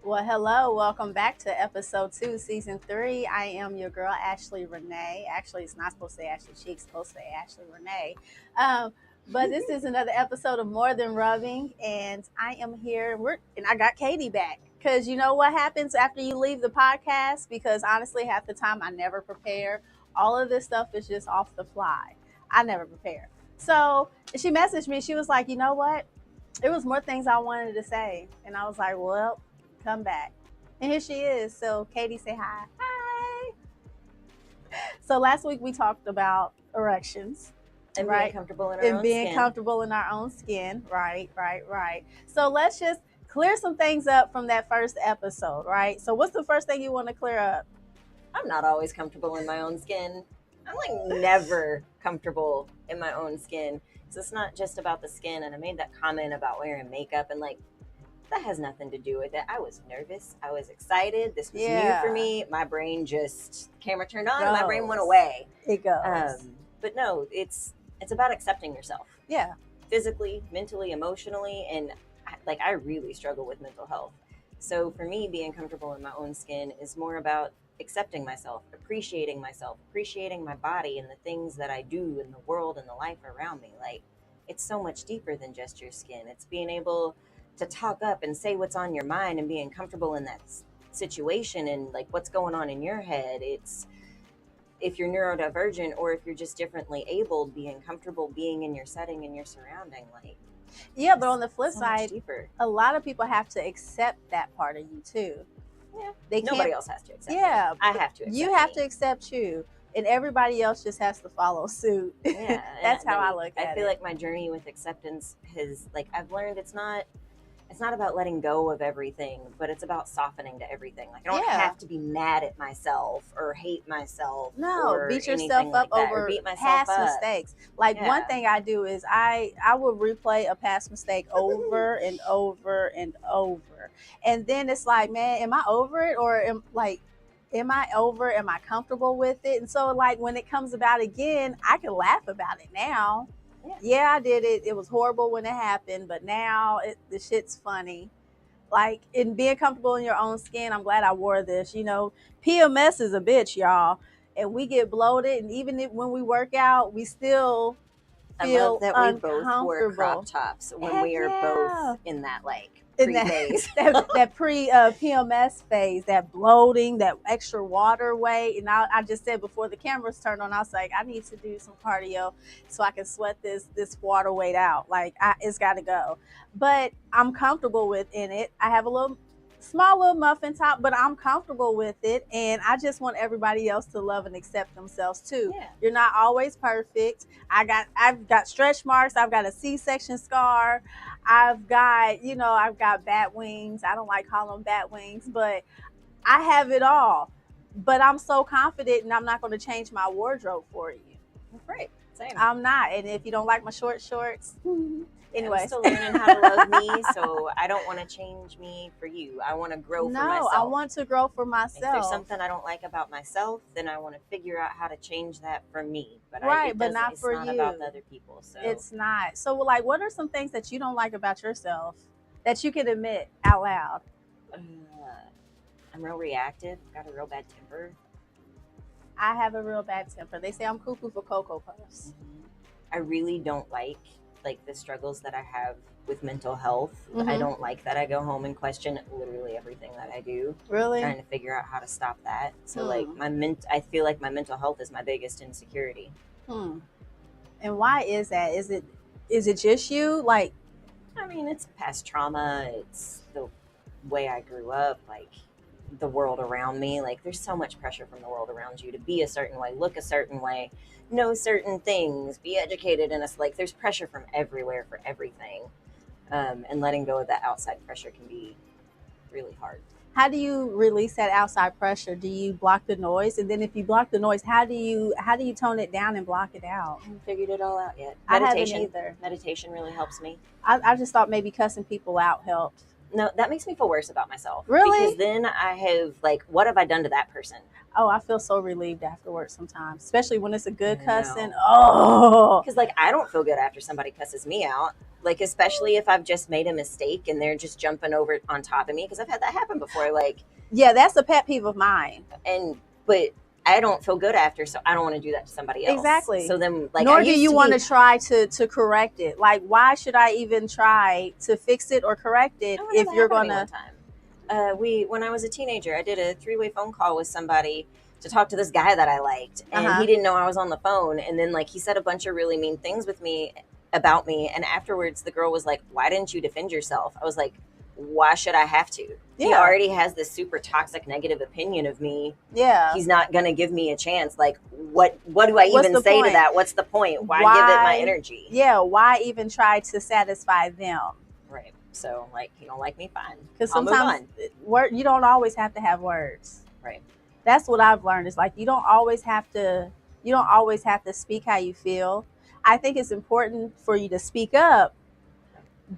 Well, hello, welcome back to episode 2, season 3. I am your girl, Ashley Renee. Actually, it's not supposed to say Ashley Cheek, it's supposed to say Ashley Renee. Um, but this is another episode of More Than Rubbing, and I am here. And I got Katie back because you know what happens after you leave the podcast? Because honestly, half the time I never prepare. All of this stuff is just off the fly. I never prepare. So she messaged me. She was like, you know what? There was more things I wanted to say, and I was like, well, come back. And here she is. So Katie, say hi. Hi. So last week we talked about erections. And right? being comfortable in our and own being skin. comfortable in our own skin. Right. So let's just clear some things up from that first episode, right? So what's the first thing you want to clear up? I'm not always comfortable in my own skin. I'm like never comfortable in my own skin. So it's not just about the skin. And I made that comment about wearing makeup, and like that has nothing to do with it. I was nervous. I was excited. This was new for me. My brain just, the camera turned on and my brain went away. It goes. But no, it's about accepting yourself. Yeah. Physically, mentally, emotionally, and I really struggle with mental health. So for me, being comfortable in my own skin is more about accepting myself, appreciating my body and the things that I do in the world and the life around me. Like, it's so much deeper than just your skin. It's being able to talk up and say what's on your mind and being comfortable in that situation and like what's going on in your head. It's if you're neurodivergent or if you're just differently abled, being comfortable being in your setting and your surrounding. Like, yeah, but on the flip so side, a lot of people have to accept that part of you too. Yeah, nobody else has to accept. Yeah, me. I have to. You have to accept you, and everybody else just has to follow suit. Yeah, that's how I look at it. I feel like my journey with acceptance has, like, I've learned it's not about letting go of everything, but it's about softening to everything. Like, I don't have to be mad at myself or hate myself. No, or beat yourself up like over beat myself past up. mistakes. Like, one thing I do is I will replay a past mistake over and over and over. And then it's like, man, am I over it? Or am I over? Am I comfortable with it? And so, like, when it comes about again, I can laugh about it now. Yeah, I did it. It was horrible when it happened, but now the shit's funny. Like, in being comfortable in your own skin, I'm glad I wore this. You know, PMS is a bitch, y'all. And we get bloated, and even when we work out, we still feel I love that we both wore crop tops when we are both in that, like, pre-phase. that pre-PMS phase, that bloating, that extra water weight. And I just said before the cameras turned on, I was like, I need to do some cardio so I can sweat this water weight out. Like, it's got to go. But I'm comfortable within it. I have a small little muffin top, but I'm comfortable with it, and I just want everybody else to love and accept themselves too. You're not always perfect. I've got stretch marks. I've got a C-section scar. I've got bat wings. I don't like calling them bat wings, but I have it all. But I'm so confident, and I'm not going to change my wardrobe for you. Right. Same. I'm not. And if you don't like my short shorts, anyway. I'm still learning how to love me, so I don't want to change me for you. I want to grow for myself. No, I want to grow for myself. If there's something I don't like about myself, then I want to figure out how to change that for me. But but not for you. It's not about the other people. So it's not. So, like, what are some things that you don't like about yourself that you can admit out loud? I'm real reactive. Got a real bad temper. I have a real bad temper. They say I'm cuckoo for Cocoa Puffs. I really don't like the struggles that I have with mental health. I don't like that I go home and question literally everything that I do. Really? Trying to figure out how to stop that. So I feel like my mental health is my biggest insecurity. And why is that? Is it just you? Like, I mean, it's past trauma. It's the way I grew up, like the world around me. Like, there's so much pressure from the world around you to be a certain way, look a certain way, know certain things, be educated in us. Like, there's pressure from everywhere for everything. And letting go of that outside pressure can be really hard. How do you release that outside pressure? Do you block the noise? And then if you block the noise, how do you tone it down and block it out? I haven't figured it all out yet. I haven't either. Meditation really helps me. I just thought maybe cussing people out helped. No, that makes me feel worse about myself. Really? Because then I have, like, what have I done to that person? Oh, I feel so relieved afterwards sometimes, especially when it's a good I cussing. know. Oh, Because, like, I don't feel good after somebody cusses me out. Like, especially if I've just made a mistake and they're just jumping over on top of me. Because I've had that happen before. Like, yeah, that's a pet peeve of mine. but I don't feel good after, so I don't want to do that to somebody else. Exactly. So then, like, Nor do you want to try to correct it. Like, why should I even try to fix it or correct it if you're gonna? When I was a teenager, I did a 3-way phone call with somebody to talk to this guy that I liked, and he didn't know I was on the phone. And then, like, he said a bunch of really mean things about me. And afterwards, the girl was like, "Why didn't you defend yourself?" I was like, "Why should I have to? Yeah. He already has this super toxic negative opinion of me. Yeah, he's not gonna give me a chance. Like, what do I even say to that? What's the point? Why give it my energy? Yeah, why even try to satisfy them?" Right. So, like, you don't like me, fine. Because sometimes you don't always have to have words. Right. That's what I've learned. Is like you don't always have to speak how you feel. I think it's important for you to speak up,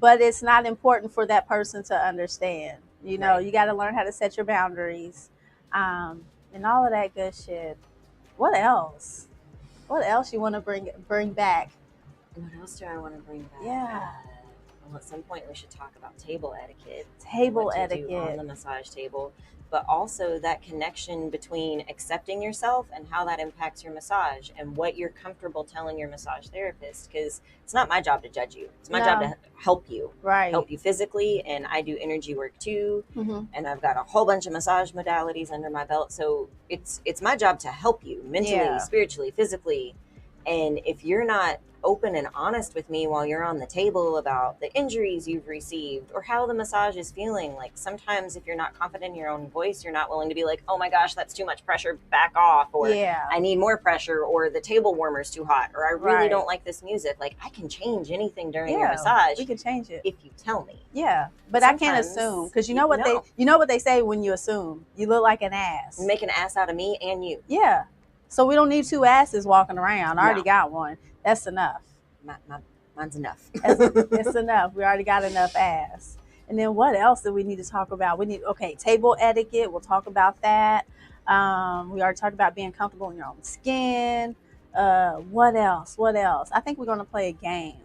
but it's not important for that person to understand. You know, right. You got to learn how to set your boundaries, and all of that good shit. What else? What else you want to bring back? What else do I want to bring back? Yeah. Well, at some point we should talk about table etiquette. Table etiquette on the massage table, but also that connection between accepting yourself and how that impacts your massage and what you're comfortable telling your massage therapist. Because it's not my job to judge you. It's my job to help you. Right. Help you physically, and I do energy work too. Mm-hmm. And I've got a whole bunch of massage modalities under my belt. So it's my job to help you mentally, spiritually, physically. And if you're not open and honest with me while you're on the table about the injuries you've received or how the massage is feeling, like sometimes if you're not confident in your own voice, you're not willing to be like, "Oh my gosh, that's too much pressure, back off," or "I need more pressure," or "the table warmer's too hot," or "I really don't like this music." Like, I can change anything during your massage. We can change it if you tell me. Yeah, but sometimes I can't assume, because you know what they say when you assume, you look like an ass. You make an ass out of me and you. Yeah. So we don't need two asses walking around. I already got one. That's enough. Mine's enough. It's enough. We already got enough ass. And then what else do we need to talk about? We need, table etiquette. We'll talk about that. We already talked about being comfortable in your own skin. What else? I think we're going to play a game.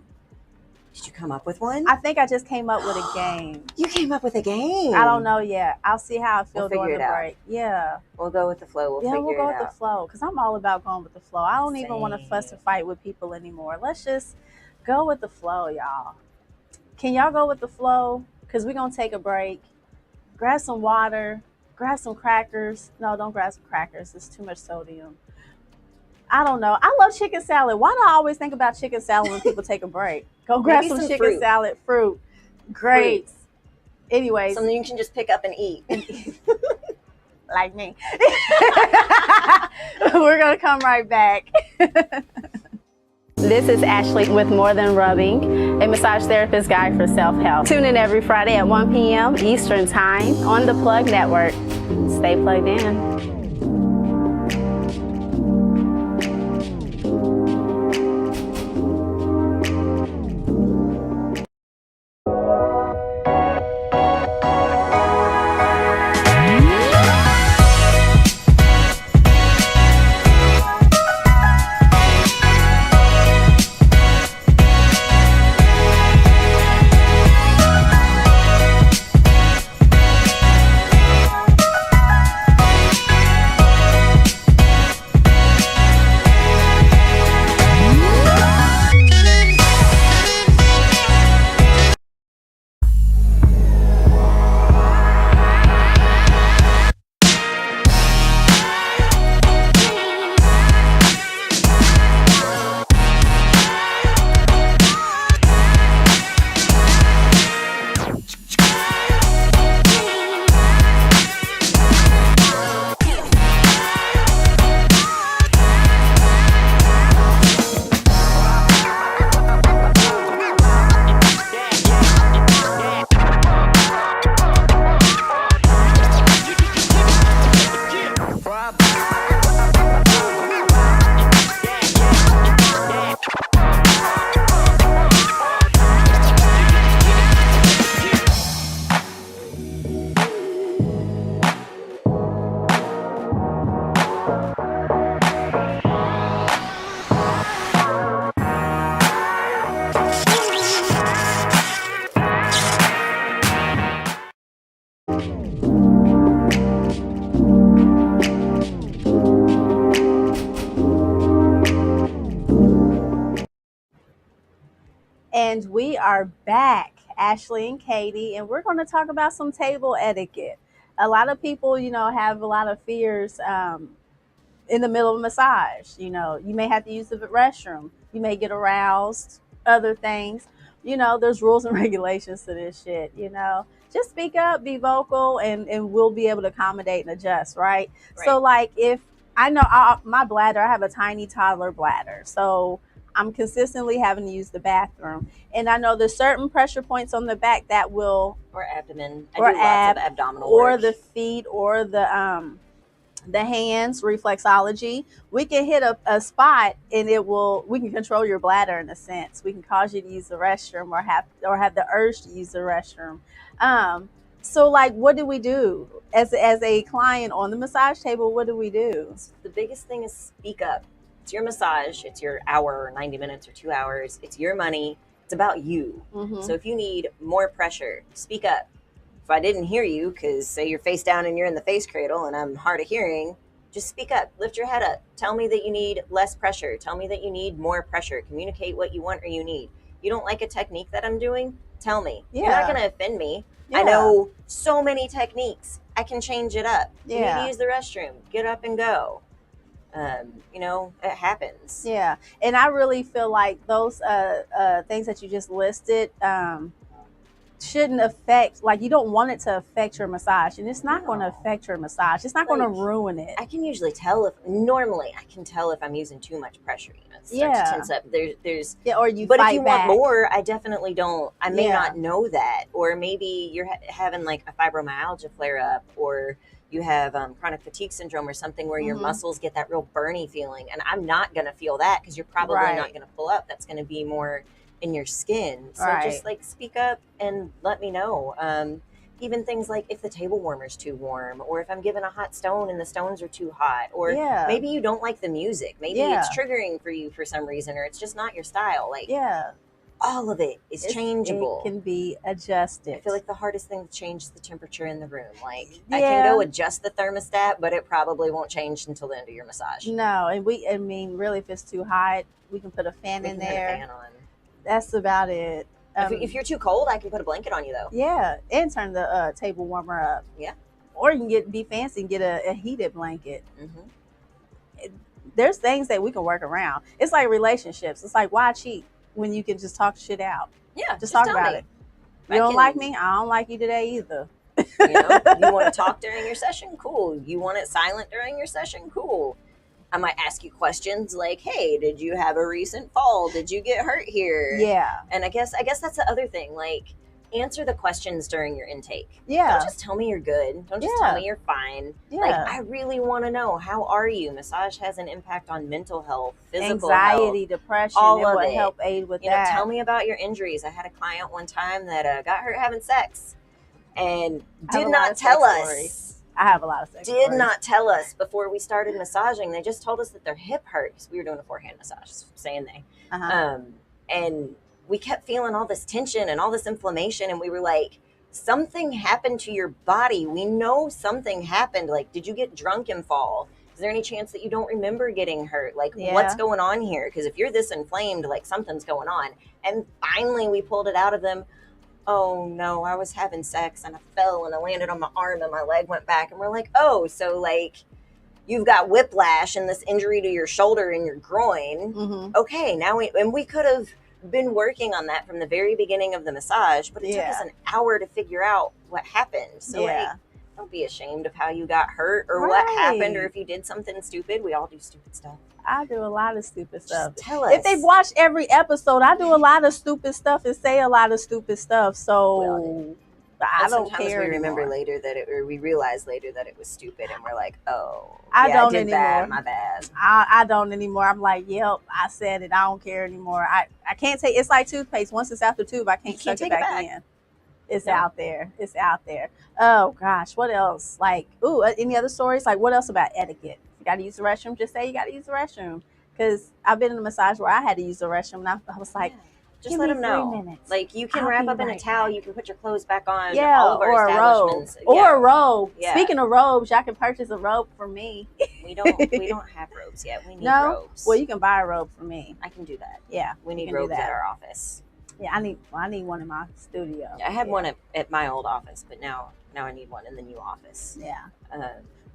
Did you come up with one? I think I just came up with a game. You came up with a game? I don't know yet. I'll see how I feel during the break. Yeah. We'll go with the flow. We'll go with the flow, because I'm all about going with the flow. I don't even want to fuss and fight with people anymore. Let's just go with the flow, y'all. Can y'all go with the flow? Because we're going to take a break. Grab some water. Grab some crackers. No, don't grab some crackers. It's too much sodium. I don't know. I love chicken salad. Why do I always think about chicken salad when people take a break? Go grab some chicken salad, fruit, grapes. Anyways. Something you can just pick up and eat. Like me. We're going to come right back. This is Ashley with More Than Rubbing, a massage therapist guide for self-help. Tune in every Friday at 1 p.m. Eastern Time on the Plug Network. Stay plugged in. and we are back, Ashley and Katie, and we're going to talk about some table etiquette. A lot of people, have a lot of fears in the middle of a massage. You may have to use the restroom. You may get aroused, other things. There's rules and regulations to this shit, Just speak up, be vocal, and we'll be able to accommodate and adjust, right? So, like, if I know my bladder, I have a tiny toddler bladder. So, I'm consistently having to use the bathroom. And I know there's certain pressure points on the back that will, Or abdomen. I or do lots of abdominal or work. the feet, or the hands, reflexology. We can hit a spot, and we can control your bladder in a sense. We can cause you to use the restroom, or have the urge to use the restroom. So, like, what do we do as a client on the massage table? What do we do? The biggest thing is speak up. It's your massage. It's your hour or 90 minutes or 2 hours. It's your money. It's about you. Mm-hmm. So if you need more pressure, speak up. If I didn't hear you, because say you're face down and you're in the face cradle and I'm hard of hearing, just speak up. Lift your head up. Tell me that you need less pressure. Tell me that you need more pressure. Communicate what you want or you need. You don't like a technique that I'm doing? Tell me. Yeah. You're not going to offend me. Yeah. I know so many techniques. I can change it up. Yeah. You need to use the restroom. Get up and go. It happens. Yeah. And I really feel like those things that you just listed shouldn't affect, like, you don't want it to affect your massage, and it's not going to affect your massage. It's not going to ruin it. I can usually tell if I'm using too much pressure. It starts to tense up. There's or you. But fight if you back. want more, I definitely don't. I may not know that, or maybe you're having like a fibromyalgia flare up, or you have chronic fatigue syndrome or something where your muscles get that real burny feeling, and I'm not going to feel that because you're probably not going to pull up. That's going to be more in your skin. So just like speak up and let me know. Even things like if the table warmer's too warm, or if I'm given a hot stone and the stones are too hot, or maybe you don't like the music. Maybe it's triggering for you for some reason, or it's just not your style. Like, all of it is changeable. It can be adjusted. I feel like the hardest thing to change is the temperature in the room. Like, I can go adjust the thermostat, but it probably won't change until the end of your massage. No, and really, if it's too hot, we can put a fan in there. Put a fan on. That's about it. If you're too cold, I can put a blanket on you, though. Yeah, and turn the table warmer up. Yeah. Or you can be fancy and get a heated blanket. Mm-hmm. There's things that we can work around. It's like relationships. It's like, why cheat when you can just talk shit out? Yeah, just talk about it. You don't like me? I don't like you today either. You want to talk during your session? Cool. You want it silent during your session? Cool. I might ask you questions like, hey, did you have a recent fall? Did you get hurt here? Yeah. And I guess that's the other thing. Like, answer the questions during your intake. Yeah. Don't just tell me you're good. Don't just tell me you're fine. Yeah. Like, I really want to know, how are you? Massage has an impact on mental health, physical anxiety, health, depression. all it of will it. help aid with that. Tell me about your injuries. I had a client one time that got hurt having sex and did not tell us. I have a lot of sex Did not tell us before we started massaging. They just told us that their hip hurt because we were doing a forehand massage, saying they. And we kept feeling all this tension and all this inflammation, and we were like, something happened to your body. We know something happened. Like, did you get drunk and fall? Is there any chance that you don't remember getting hurt? Like, what's going on here? Because if you're this inflamed, like, something's going on. And finally we pulled it out of them. Oh no, I was having sex and I fell and I landed on my arm and my leg went back. And we're like, oh, so like you've got whiplash and this injury to your shoulder and your groin. Okay, now we could have been working on that from the very beginning of the massage, but it took us an hour to figure out what happened. So like, don't be ashamed of how you got hurt or what happened, or if you did something stupid. We all do stupid stuff. I do a lot of stupid stuff. Just tell us. If they've watched every episode, I do a lot of stupid stuff and say a lot of stupid stuff. So I don't care. We remember later that we realize later that it was stupid, and we're like, oh, I don't did anymore. That, my bad. I don't anymore. I'm like, yep, I said it. I don't care anymore. I can't take. It's like toothpaste. Once it's out the tube, I can't suck it back in. It's out there. It's out there. Oh gosh, what else? Like, any other stories? Like, what else about etiquette? You got to use the restroom. Just say you got to use the restroom. Because I've been in a massage where I had to use the restroom, and I was like, just let them know. 3 minutes. Like, you can wrap up in a towel. You can put your clothes back on. Yeah, all of our or a robe. Or a robe. Yeah. Speaking of robes, y'all can purchase a robe for me. We don't have robes yet. We need robes. Well, you can buy a robe for me. I can do that. Yeah, we need robes at our office. Yeah, I need one in my studio. I had one at my old office, but now I need one in the new office. Yeah. Uh,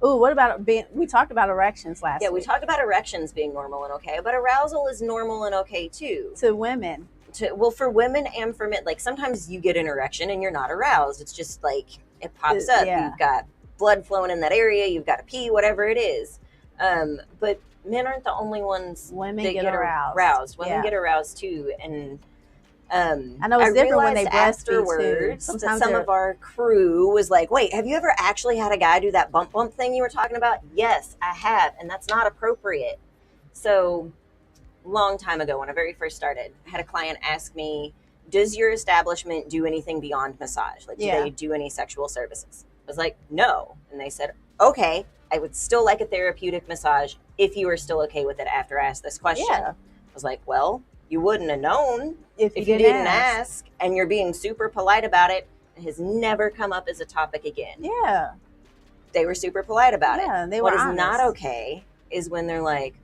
Ooh, what about we talked about erections last week. We talked about erections being normal and okay, but arousal is normal and okay too. To women. Well, for women and for men, like sometimes you get an erection and you're not aroused. It's just like it pops up. Yeah. You've got blood flowing in that area. You've got to pee, whatever it is. But men aren't the only ones. Women that get aroused. Women get aroused too, and I know it's different when they breastfeed too. Sometimes some of our crew was like, "Wait, have you ever actually had a guy do that bump thing you were talking about?" Yes, I have, and that's not appropriate. So, long time ago, when I very first started, I had a client ask me, "Does your establishment do anything beyond massage? Like, do they do any sexual services?" I was like, "No," and they said, "Okay, I would still like a therapeutic massage if you are still okay with it." After I asked this question, I was like, "Well, you wouldn't have known if you didn't ask, and you're being super polite about it. It has never come up as a topic again." Yeah. They were super polite about it. They were honest. What is not okay is when they're like,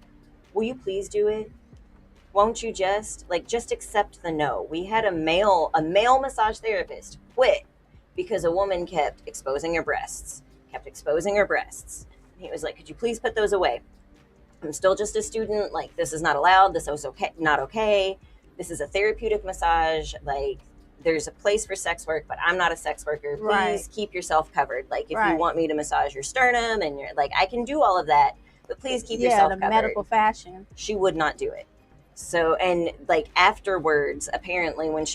"Will you please do it? Won't you just accept the no?" We had a male massage therapist quit because a woman kept exposing her breasts. He was like, "Could you please put those away? I'm still just a student. Like, this is not allowed. This is okay, not okay. This is a therapeutic massage. Like, there's a place for sex work, but I'm not a sex worker. Please keep yourself covered. Like, if you want me to massage your sternum and you're like, I can do all of that, but please keep yourself covered." Medical fashion. She would not do it. So, and like afterwards, apparently when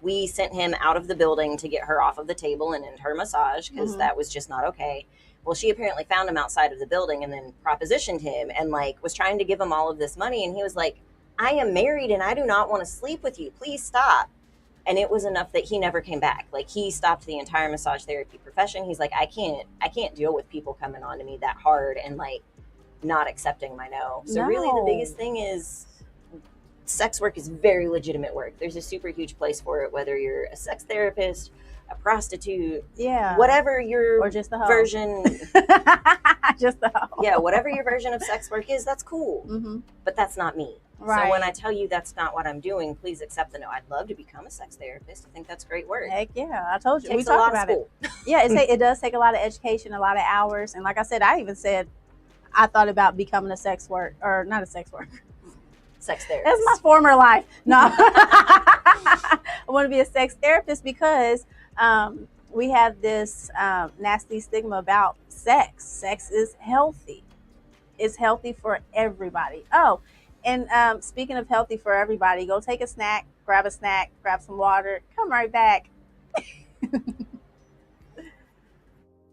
we sent him out of the building to get her off of the table and into her massage, because that was just not okay. Well, she apparently found him outside of the building and then propositioned him and was trying to give him all of this money. And he was like, "I am married and I do not want to sleep with you. Please stop." And it was enough that he never came back. Like, he stopped the entire massage therapy profession. He's like, I can't deal with people coming on to me that hard and not accepting my no. So really the biggest thing is sex work is very legitimate work. There's a super huge place for it, whether you're a sex therapist, a prostitute, whatever your or just the hoe. Version, just the hoe. Yeah, whatever your version of sex work is, that's cool. But that's not me. Right. So when I tell you that's not what I'm doing, please accept the no. I'd love to become a sex therapist. I think that's great work. Heck yeah, I told you. We talked about it. Yeah, it does take a lot of education, a lot of hours, and like I said, I even said I thought about becoming a sex therapist. That's my former life. No, I want to be a sex therapist because we have this nasty stigma about sex. Sex is healthy. It's healthy for everybody. Oh, and speaking of healthy for everybody, go take a snack, grab some water, come right back.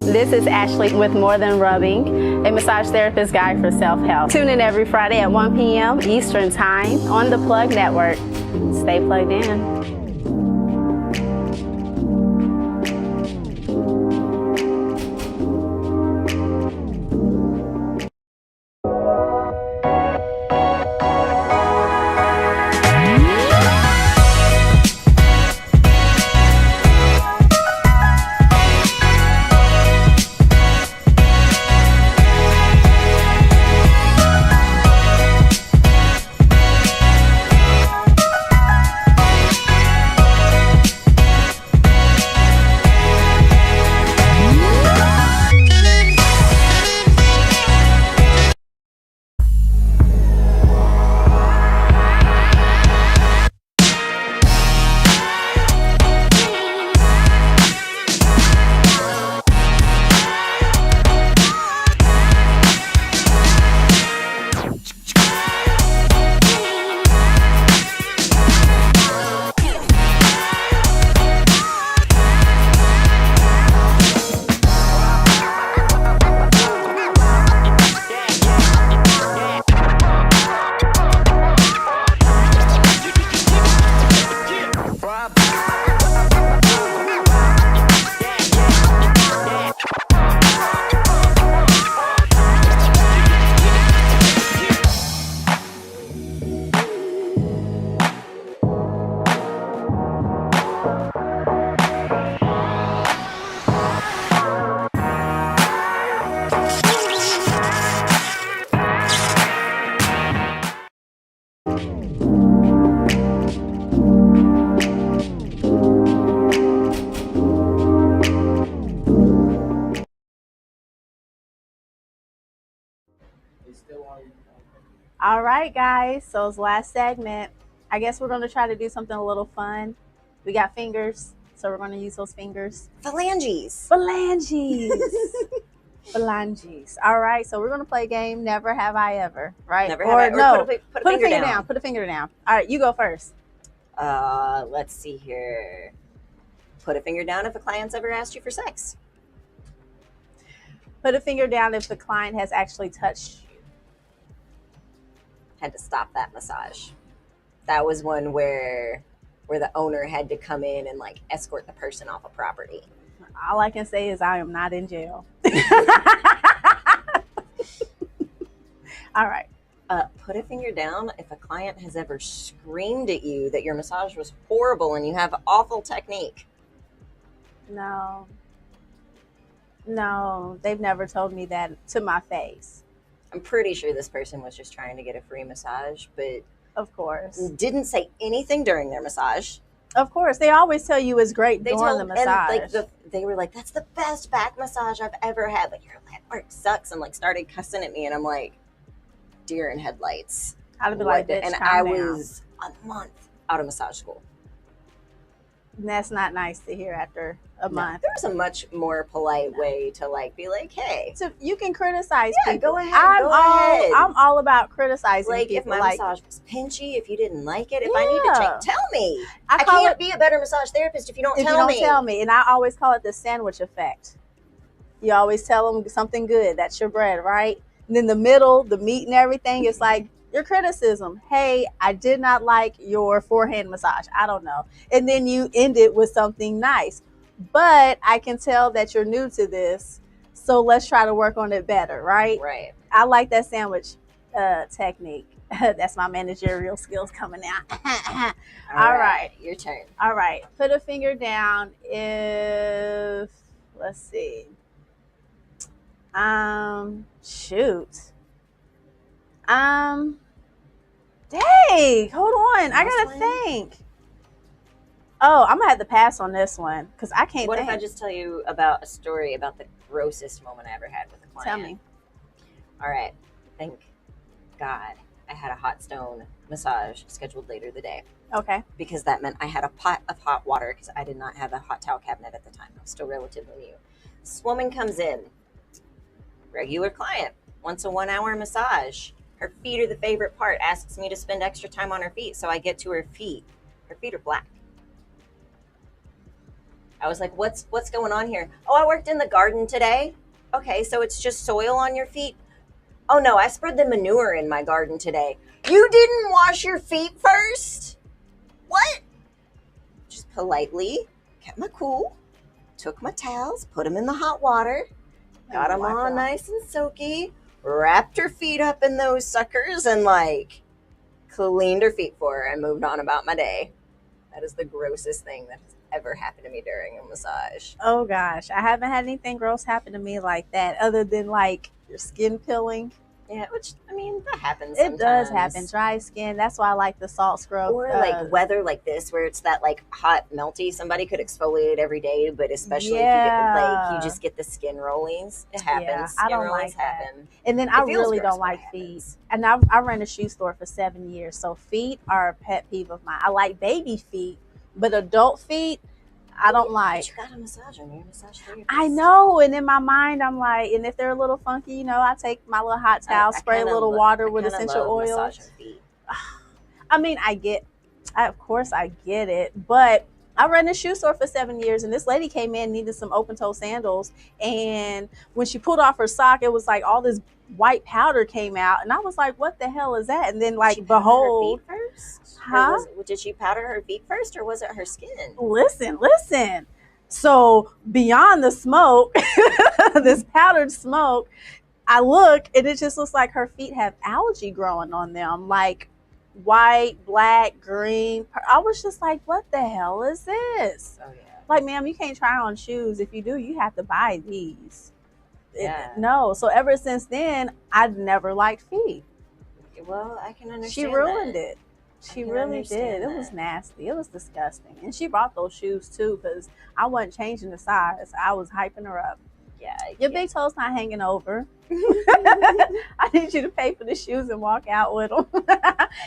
This is Ashley with More Than Rubbing, a massage therapist guide for self-help. Tune in every Friday at 1 p.m. Eastern Time on the Plug Network. Stay plugged in. All right, guys. So it's last segment. I guess we're going to try to do something a little fun. We got fingers, so we're going to use those fingers. Phalanges. Phalanges. Phalanges. All right. So we're going to play a game. Never have I ever. Right? Never have I. Or no. Put a finger down. Put a finger down. All right. You go first. Let's see here. Put a finger down if a client's ever asked you for sex. Put a finger down if the client has actually touched you. Had to stop that massage. That was one where the owner had to come in and like escort the person off a property. All I can say is I am not in jail. All right. Put a finger down if a client has ever screamed at you that your massage was horrible and you have awful technique. No, they've never told me that to my face. I'm pretty sure this person was just trying to get a free massage, but of course didn't say anything during their massage. Of course, they always tell you it's great during the massage. And like they were like, "That's the best back massage I've ever had." Like, your leg work sucks, and like started cussing at me, and I'm like, deer in headlights. I'd be like, bitch, and I was a month out of massage school. And that's not nice to hear after a month. There's a much more polite way to like be like, hey. So you can criticize people. Go ahead. I'm all about criticizing like people. If my massage was pinchy, if you didn't like it, if I need to change, tell me. I can't be a better massage therapist if you don't tell me. And I always call it the sandwich effect. You always tell them something good. That's your bread, right? And then the middle, the meat and everything, it's like your criticism. Hey, I did not like your forehand massage. I don't know. And then you end it with something nice. But I can tell that you're new to this. So let's try to work on it better, right? Right. I like that sandwich technique. That's my managerial skills coming out. All right. Your turn. All right. Put a finger down if, let's see. Shoot. Dang, hold on. I gotta think. Oh, I'm gonna have to pass on this one because I can't. What if I just tell you about a story about the grossest moment I ever had with a client? Tell me. All right. Thank God I had a hot stone massage scheduled later the day. Okay. Because that meant I had a pot of hot water because I did not have a hot towel cabinet at the time. I was still relatively new. This woman comes in, regular client, wants a 1 hour massage. Her feet are the favorite part, asks me to spend extra time on her feet. So I get to her feet. Her feet are black. I was like, what's going on here? Oh, I worked in the garden today. Okay, so it's just soil on your feet? Oh no, I spread the manure in my garden today. You didn't wash your feet first? What? Just politely kept my cool, took my towels, put them in the hot water, got them all nice and soaky, wrapped her feet up in those suckers, and like cleaned her feet for her and moved on about my day. That is the grossest thing that has ever happened to me during a massage. Oh gosh, I haven't had anything gross happen to me like that other than like your skin peeling. Yeah, which, I mean, that happens sometimes. It does happen. Dry skin. That's why I like the salt scrub. Or like weather like this where it's that like hot, melty. Somebody could exfoliate every day, but especially if you get like, you just get the skin rollings. It happens. Yeah, I don't like that. And then I really don't like feet. And I ran a shoe store for 7 years. So feet are a pet peeve of mine. I like baby feet, but adult feet, I don't like. But you got a massage on your massage therapist. I know, and in my mind, I'm like, and if they're a little funky, I take my little hot towel, spray a little water with essential oils. I mean, of course I get it, but I ran a shoe store for 7 years, and this lady came in, needed some open-toe sandals, and when she pulled off her sock, it was like all this white powder came out, and I was like, what the hell is that? And then like, behold. Huh? Did she powder her feet first, or was it her skin? Listen. So beyond the smoke, this powdered smoke, I look and it just looks like her feet have algae growing on them, like white, black, green. I was just like, what the hell is this? Oh yeah. Like, ma'am, you can't try on shoes. If you do, you have to buy these. Yeah. No. So ever since then, I've never liked feet. Well, I can understand. She ruined it. She really did. It was nasty. It was disgusting. And she bought those shoes too because I wasn't changing the size. I was hyping her up. Yeah. Your big toe's not hanging over. I need you to pay for the shoes and walk out with them.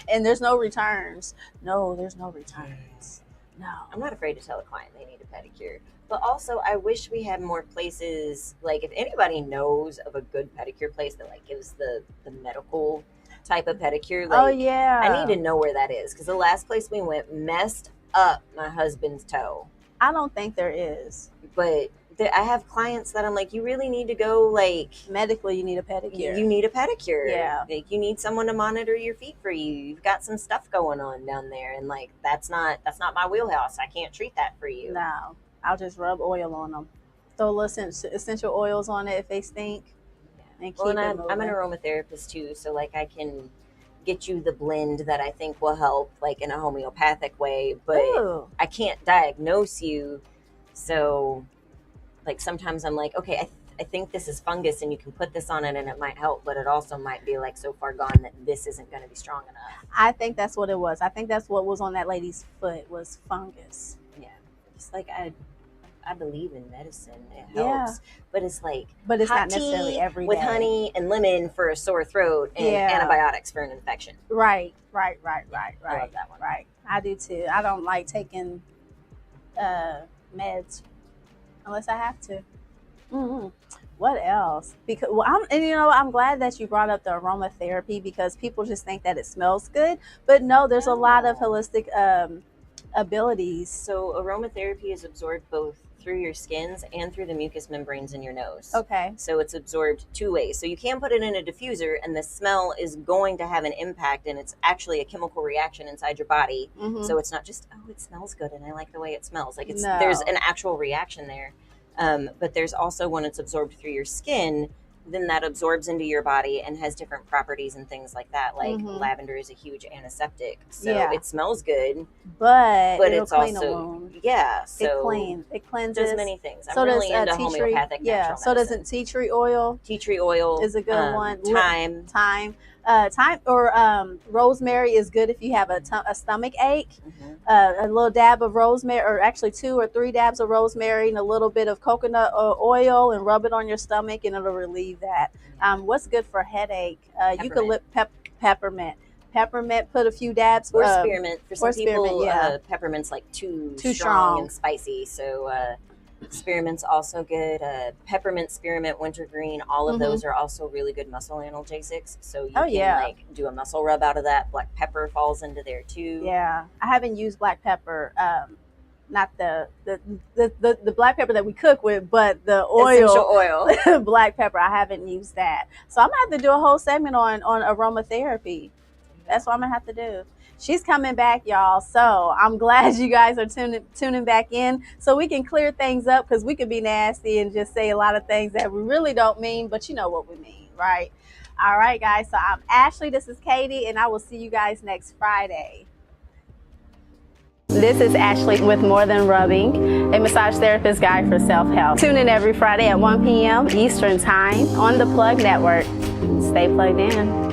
And there's no returns. No, there's no returns. No. I'm not afraid to tell a client they need a pedicure. But also, I wish we had more places, like if anybody knows of a good pedicure place that like gives the medical type of pedicure, like, Oh, yeah. I need to know where that is, because the last place we went messed up my husband's toe. I don't think there is. But I have clients that I'm like, you really need to go, like, Medically, you need a pedicure. you need a pedicure. Yeah. Like, you need someone to monitor your feet for you. You've got some stuff going on down there, and like that's not my wheelhouse. I can't treat that for you. No, I'll just rub oil on them. Throw a little essential oils on it if they stink. And keep Well, and it I'm an moving. aromatherapist too, so like I can get you the blend that I think will help, like in a homeopathic way, but Ooh. I can't diagnose you. So like sometimes I'm like, okay, I think this is fungus and you can put this on it and it might help, but it also might be like so far gone that this isn't going to be strong enough. I think that's what it was. I think that's what was on that lady's foot was fungus. Yeah. Just like I believe in medicine. It helps. Yeah. But it's like, But it's hot not necessarily tea every with day. honey and lemon for a sore throat and Yeah. antibiotics for an infection. Right. I love that one. Right. I do too. I don't like taking meds unless I have to. Mm-hmm. What else? Because I'm glad that you brought up the aromatherapy, because people just think that it smells good, but no, there's a lot of holistic abilities. So aromatherapy is absorbed both through your skins and through the mucous membranes in your nose. Okay. So it's absorbed two ways. So you can put it in a diffuser and the smell is going to have an impact, and it's actually a chemical reaction inside your body. Mm-hmm. So it's not just, oh, it smells good and I like the way it smells. Like No. there's an actual reaction there. But there's also when it's absorbed through your skin, then that absorbs into your body and has different properties and things like that. Like lavender is a huge antiseptic, so it smells good, but it's clean also a wound. so It cleanses. does many things. So I'm really does into tea tree. homeopathic Yeah. natural So medicine. doesn't tea tree oil? Tea tree oil is a good one. Thyme. Thyme or rosemary is good if you have a stomach ache. Mm-hmm. A little dab of rosemary, or actually 2 or 3 dabs of rosemary and a little bit of coconut oil, and rub it on your stomach, and it'll relieve that. What's good for headache? Eucalypt peppermint. Peppermint, put a few dabs. Or spearmint. For some people, yeah. Peppermint's like too strong strong and spicy. So spearmint's also good. Peppermint, spearmint, wintergreen, all of those are also really good muscle analgesics. So you can like do a muscle rub out of that. Black pepper falls into there too. Yeah, I haven't used black pepper. Not the black pepper that we cook with, but the essential oil. Black pepper. I haven't used that. So I'm gonna have to do a whole segment on aromatherapy. That's what I'm gonna have to do. She's coming back, y'all. So I'm glad you guys are tuning back in, so we can clear things up, because we could be nasty and just say a lot of things that we really don't mean, but you know what we mean, right? All right, guys. So I'm Ashley. This is Katie, and I will see you guys next Friday. This is Ashley with More Than Rubbing, a massage therapist guide for self-help. Tune in every Friday at 1 p.m. Eastern Time on the Plug Network. Stay plugged in.